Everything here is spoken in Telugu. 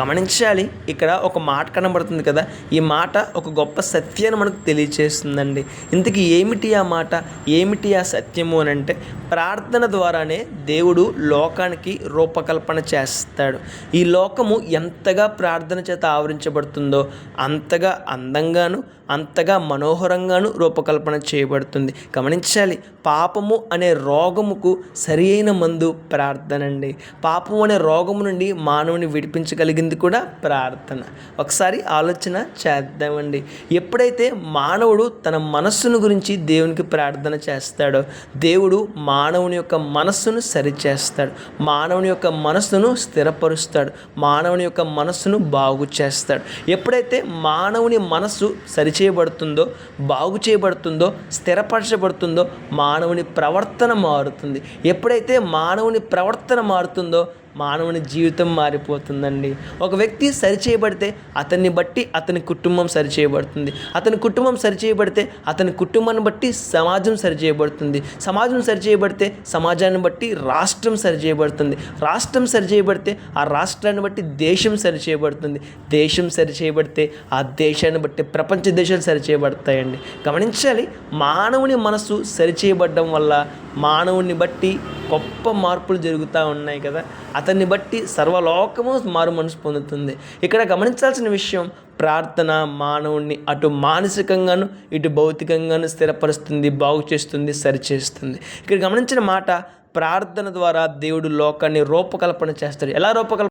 గమనించాలి. ఇక్కడ ఒక మాట కనబడుతుంది కదా, ఈ మాట ఒక గొప్ప సత్యాన్ని మనకు తెలియచేస్తుందండి. ఇంతకీ ఏమిటి ఆ మాట, ఏమిటి ఆ సత్యము అని అంటే, ప్రార్థన ద్వారానే దేవుడు లోకానికి రూపకల్పన చేస్తాడు. ఈ లోకము ఎంతగా ప్రార్థన చేత ఆవరించబడుతుందో అంతగా అందంగాను, అంతగా మనోహరంగాను రూపకల్పన చేయబడుతుంది. గమనించాలి, పాపము అనే రోగముకు సరి అయిన మందు ప్రార్థన అండి. పాపము అనే రోగము నుండి మానవుని విడిపించగలిగింది కూడా ప్రార్థన. ఒకసారి ఆలోచన చేద్దామండి. ఎప్పుడైతే మానవుడు తన మనస్సును గురించి దేవునికి ప్రార్థన చేస్తాడో, దేవుడు మానవుని యొక్క మనస్సును సరిచేస్తాడు, మానవుని యొక్క మనస్సును స్థిరపరుస్తాడు, మానవుని యొక్క మనస్సును బాగు చేస్తాడు. ఎప్పుడైతే మానవుని మనస్సు సరిచేయబడుతుందో, బాగు చేయబడుతుందో, స్థిరపరచబడుతుందో, మానవుని ప్రవర్తన మారుతుంది. ఎప్పుడైతే మానవుని ప్రవర్తన మారుతుందో మానవుని జీవితం మారిపోతుందండి. ఒక వ్యక్తి సరిచేయబడితే అతన్ని బట్టి అతని కుటుంబం సరిచేయబడుతుంది, అతని కుటుంబం సరిచేయబడితే అతని కుటుంబాన్ని బట్టి సమాజం సరిచేయబడుతుంది, సమాజం సరిచేయబడితే సమాజాన్ని బట్టి రాష్ట్రం సరిచేయబడుతుంది, రాష్ట్రం సరిచేయబడితే ఆ రాష్ట్రాన్ని బట్టి దేశం సరిచేయబడుతుంది, దేశం సరిచేయబడితే ఆ దేశాన్ని బట్టి ప్రపంచ దేశాలు సరిచేయబడతాయండి. గమనించాలి, మానవుని మనసు సరిచేయబడడం వల్ల మానవుని బట్టి గొప్ప మార్పులు జరుగుతూ ఉన్నాయి కదా, అతన్ని బట్టి సర్వలోకము మారు మనసు పొందుతుంది. ఇక్కడ గమనించాల్సిన విషయం, ప్రార్థన మానవుణ్ణి అటు మానసికంగాను ఇటు భౌతికంగాను స్థిరపరుస్తుంది, బాగు చేస్తుంది, సరిచేస్తుంది. ఇక్కడ గమనించిన మాట, ప్రార్థన ద్వారా దేవుడు లోకాన్ని రూపకల్పన చేస్తాడు. ఎలా రూపకల్పన